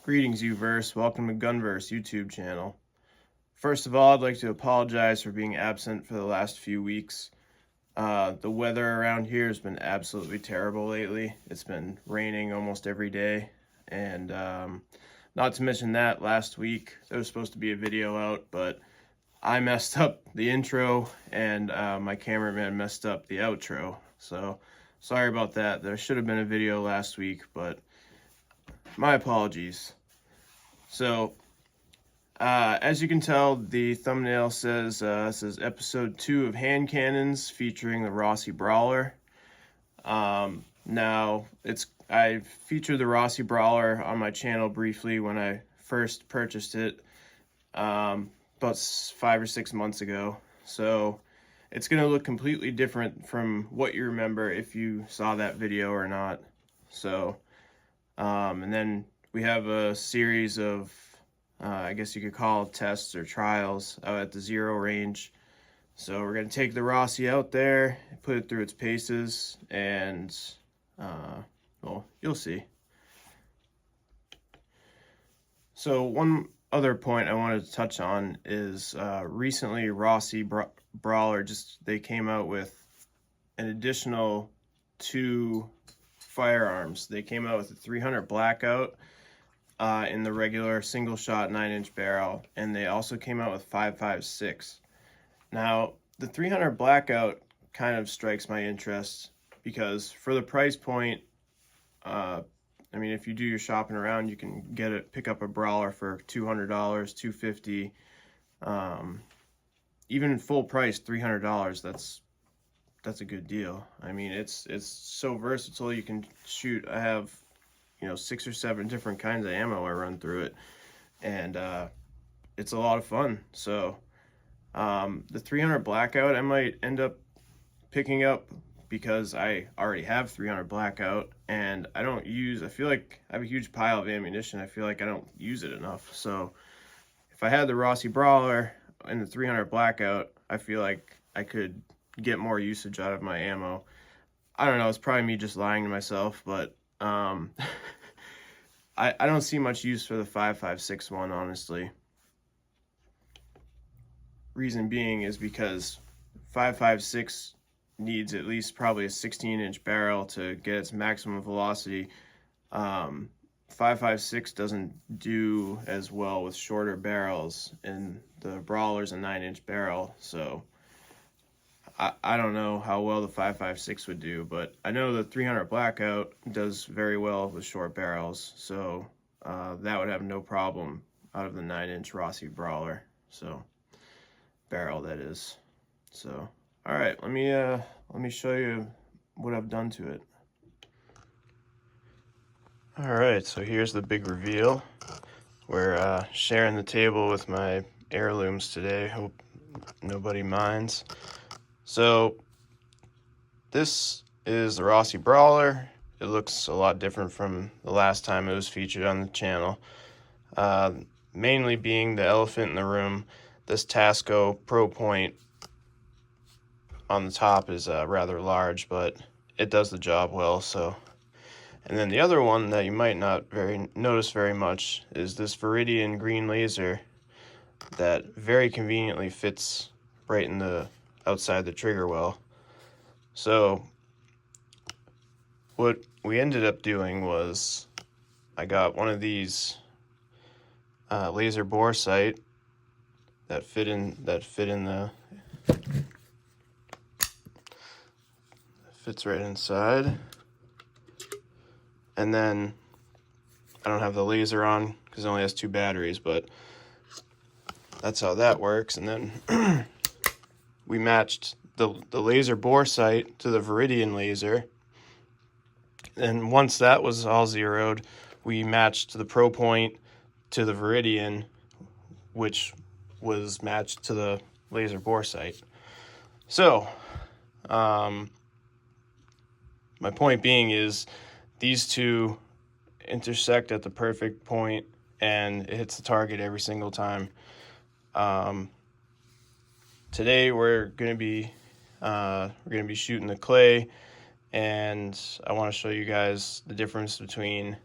Greetings, Uverse. Welcome to Gunverse YouTube channel. First of all, I'd like to apologize for being absent for the last few weeks. The weather around here has been absolutely terrible lately. It's been raining almost every day, and not to mention that last week there was supposed to be a video out, but I messed up the intro and my cameraman messed up the outro. So sorry about that. There should have been a video last week, but my apologies. So, as you can tell, the thumbnail says episode 2 of hand cannons featuring the Rossi brawler. Now, I featured the Rossi brawler on my channel briefly when I first purchased it about 5 or 6 months ago. So it's going to look completely different from what you remember if you saw that video or not. So, and then we have a series of, I guess you could call it tests or trials out at the 0 range. So we're going to take the Rossi out there, put it through its paces, and, well, you'll see. So one other point I wanted to touch on is recently Rossi Brawler, they came out with an additional 2 firearms. They came out with a 300 Blackout in the regular single shot 9-inch barrel, and they also came out with 5.56. Now, the 300 Blackout kind of strikes my interest because for the price point, I mean, if you do your shopping around, you can pick up a brawler for $200, $250, even full price $300. That's a good deal. I mean, it's so versatile. You can shoot. I have 6 or 7 different kinds of ammo I run through it, and it's a lot of fun. So the 300 Blackout I might end up picking up because I already have 300 Blackout, and I feel like I have a huge pile of ammunition. I feel like I don't use it enough. So if I had the Rossi Brawler and the 300 Blackout, I feel like I could get more usage out of my ammo. I don't know, it's probably me just lying to myself, but I don't see much use for the 5.56 one, honestly. Reason being is because 5.56 needs at least probably a 16-inch barrel to get its maximum velocity. 5.56 doesn't do as well with shorter barrels, and the Brawler's a 9-inch barrel, so I don't know how well the 5.56 would do, but I know the 300 Blackout does very well with short barrels, so that would have no problem out of the 9-inch Rossi Brawler, so barrel that is. So all right, let me show you what I've done to it. All right, so here's the big reveal. We're sharing the table with my heirlooms today. Hope nobody minds. So this is the Rossi Brawler. It looks a lot different from the last time it was featured on the channel. Mainly being the elephant in the room, this Tasco Pro Point on the top is rather large, but it does the job well. So, and then the other one that you might not notice very much is this Viridian green laser that very conveniently fits right in the outside the trigger well. So what we ended up doing was I got one of these laser bore sight that fit in the fits right inside, and then I don't have the laser on because it only has 2 batteries, but that's how that works. And then we matched the laser bore sight to the Viridian laser, and once that was all zeroed, we matched the Pro Point to the Viridian, which was matched to the laser bore sight. So my point being is these two intersect at the perfect point, and it hits the target every single time. Today we're gonna be shooting the clay, and I want to show you guys the difference between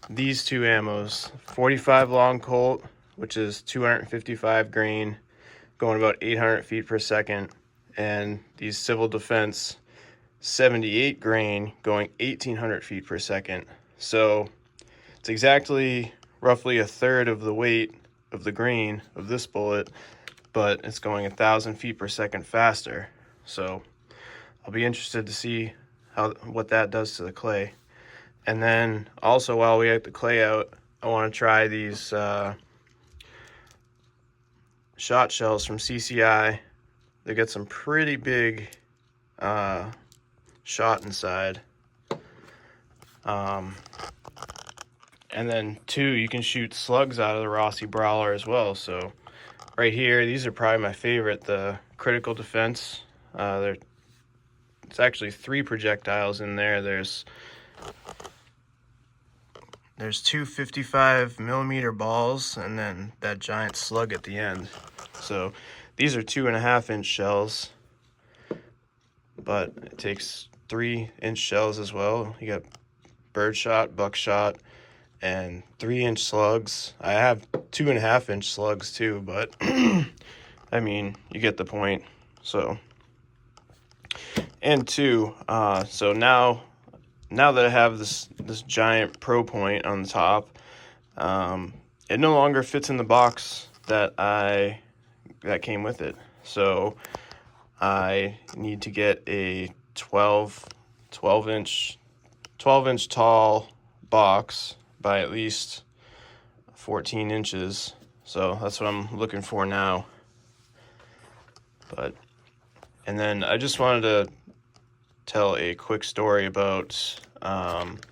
these two ammos, 45 long Colt, which is 255 grain, going about 800 feet per second, and these Civil Defense 78 grain going 1800 feet per second. So it's exactly roughly a third of the weight of the grain of this bullet, but it's going 1,000 feet per second faster. So I'll be interested to see what that does to the clay. And then also, while we have the clay out, I want to try these shot shells from CCI. They got some pretty big shot inside. And then two, you can shoot slugs out of the Rossi brawler as well. So right here, these are probably my favorite, the Critical Defense. It's actually 3 projectiles in there. There's two 55 millimeter balls and then that giant slug at the end. So these are 2.5 inch shells, but it takes 3-inch shells as well. You got birdshot, buckshot, and 3-inch slugs. I have 2.5-inch slugs too, but I mean, you get the point. So, and two, so now that I have this giant pro point on the top, it no longer fits in the box that came with it. So I need to get a 12 inch tall box by at least 14 inches. So that's what I'm looking for now. And then I just wanted to tell a quick story about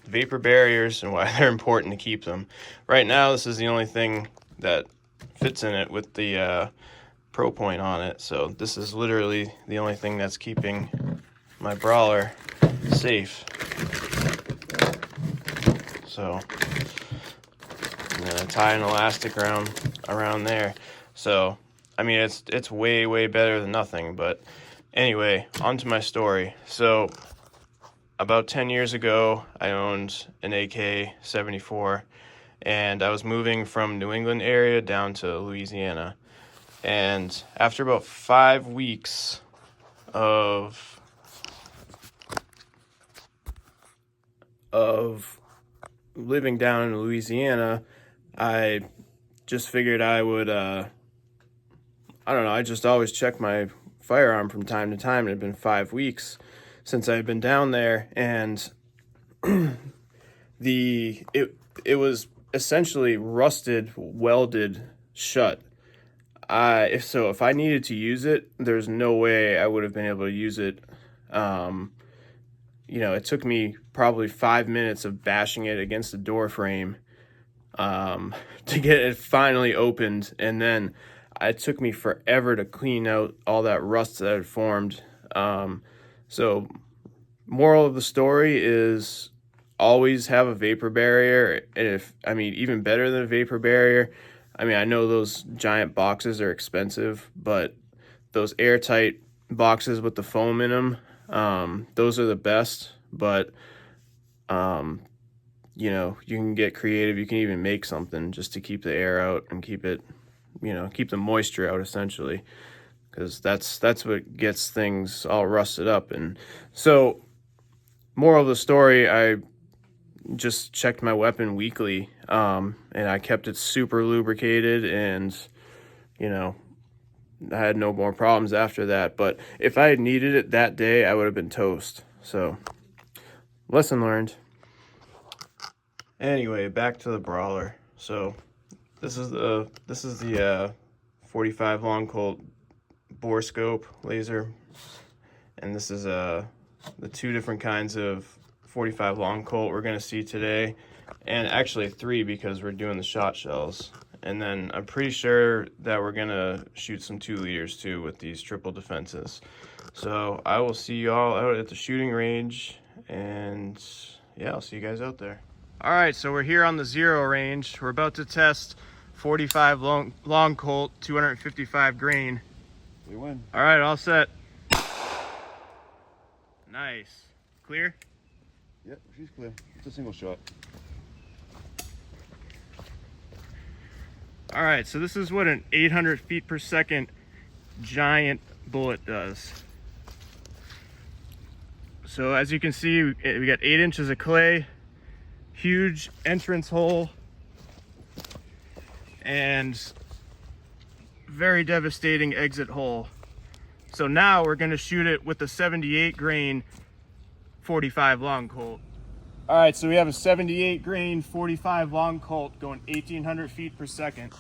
vapor barriers and why they're important to keep them. Right now, this is the only thing that fits in it with the Pro Point on it. So this is literally the only thing that's keeping my brawler safe. So I'm gonna tie an elastic around there. So I mean, it's way better than nothing. But anyway, on to my story. So about 10 years ago, I owned an AK-74, and I was moving from New England area down to Louisiana. And after about 5 weeks of living down in Louisiana, I just figured I would, I don't know, I just always check my firearm from time to time. It had been 5 weeks since I had been down there, and it was essentially rusted, welded shut. If I needed to use it, there's no way I would have been able to use it. It took me probably 5 minutes of bashing it against the door frame to get it finally opened, and then it took me forever to clean out all that rust that had formed. So moral of the story is always have a vapor barrier. And even better than a vapor barrier, I know those giant boxes are expensive, but those airtight boxes with the foam in them, those are the best. But, you can get creative. You can even make something just to keep the air out and keep the moisture out, essentially, because that's what gets things all rusted up. And so, moral of the story, I just checked my weapon weekly, and I kept it super lubricated, and I had no more problems after that. But if I had needed it that day, I would have been toast. So lesson learned. Anyway, back to the brawler. So this is the 45 long Colt bore scope laser, and this is the 2 different kinds of 45 long Colt we're going to see today, and actually 3 because we're doing the shot shells. And then I'm pretty sure that we're going to shoot some 2 liters too with these triple defenses. So I will see you all out at the shooting range, and yeah, I'll see you guys out there. All right, so we're here on the 0 range. We're about to test 45 long Colt, 255 grain. We win. All right, all set. Nice. Clear? Yep, she's clear. It's a single shot. All right, so this is what an 800 feet per second giant bullet does. So as you can see, we got 8 inches of clay, huge entrance hole, and very devastating exit hole. So now we're gonna shoot it with a 78 grain 45 long Colt. All right, so we have a 78 grain 45 long Colt going 1,800 feet per second.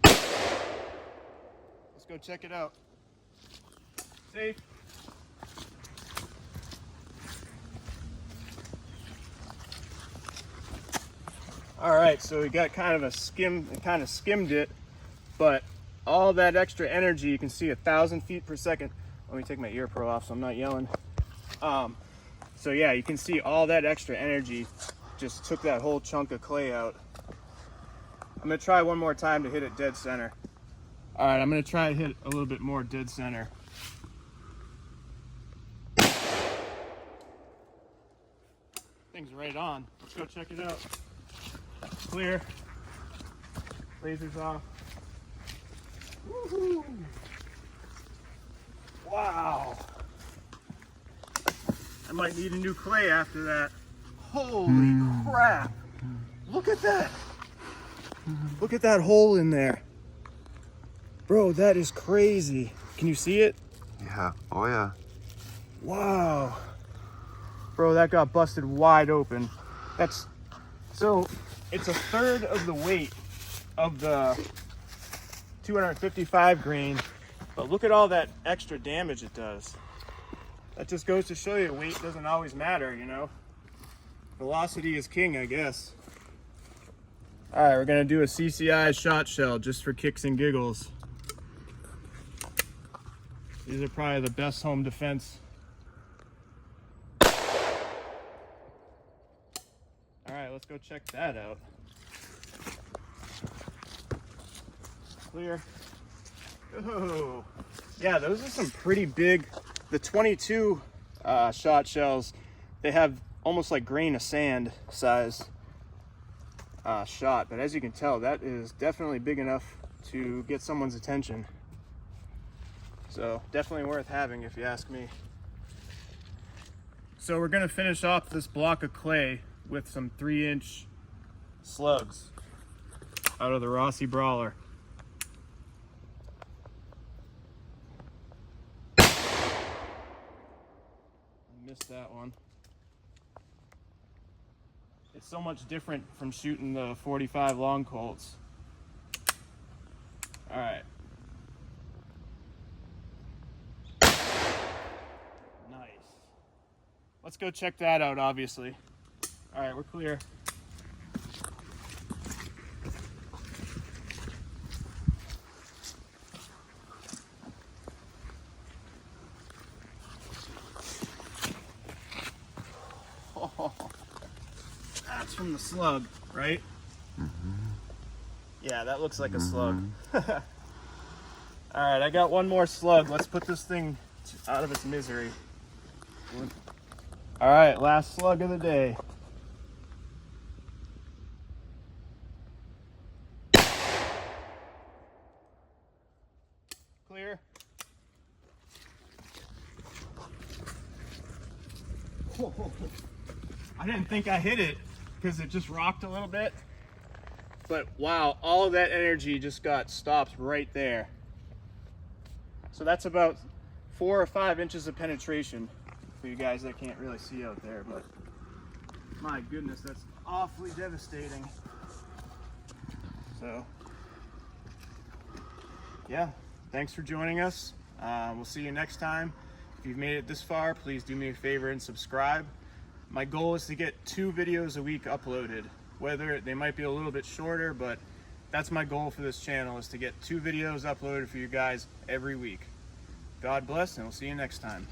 Let's go check it out. Safe. All right, so we got kind of a skim, kind of skimmed it, but all that extra energy, you can see 1,000 feet per second. Let me take my ear pro off so I'm not yelling. So yeah, you can see all that extra energy just took that whole chunk of clay out. I'm gonna try one more time to hit it dead center. All right, I'm gonna try to hit a little bit more dead center. Thing's right on. Let's go check it out. Clear. Lasers off. Woohoo! Wow. I might need a new clay after that. Holy crap. Look at that. Look at that hole in there. Bro, that is crazy. Can you see it? Yeah. Oh yeah. Wow. Bro, that got busted wide open. That's so it's a third of the weight of the 255 grain, but look at all that extra damage it does. That just goes to show you weight doesn't always matter, you know. Velocity is king, I guess. All right, we're gonna do a CCI shot shell just for kicks and giggles. These are probably the best home defense. All right, let's go check that out. Clear. Oh, yeah, those are some pretty big. The 22 shot shells, they have almost like grain of sand size shot, but as you can tell, that is definitely big enough to get someone's attention. So definitely worth having if you ask me. So we're gonna finish off this block of clay with some 3-inch slugs out of the Rossi brawler. Missed that one. It's so much different from shooting the 45 long Colts. All right. Nice. Let's go check that out, obviously. All right, we're clear. Oh, that's from the slug, right? Mm-hmm. Yeah, that looks like a slug. All right, I got one more slug. Let's put this thing out of its misery. All right, last slug of the day. Clear. I didn't think I hit it because it just rocked a little bit. But wow, all of that energy just got stopped right there. So that's about 4 or 5 inches of penetration for you guys that can't really see out there, but my goodness, that's awfully devastating. So yeah, thanks for joining us. We'll see you next time. If you've made it this far, please do me a favor and subscribe. My goal is to get 2 videos a week uploaded. Whether they might be a little bit shorter, but that's my goal for this channel, is to get 2 videos uploaded for you guys every week. God bless, and we'll see you next time.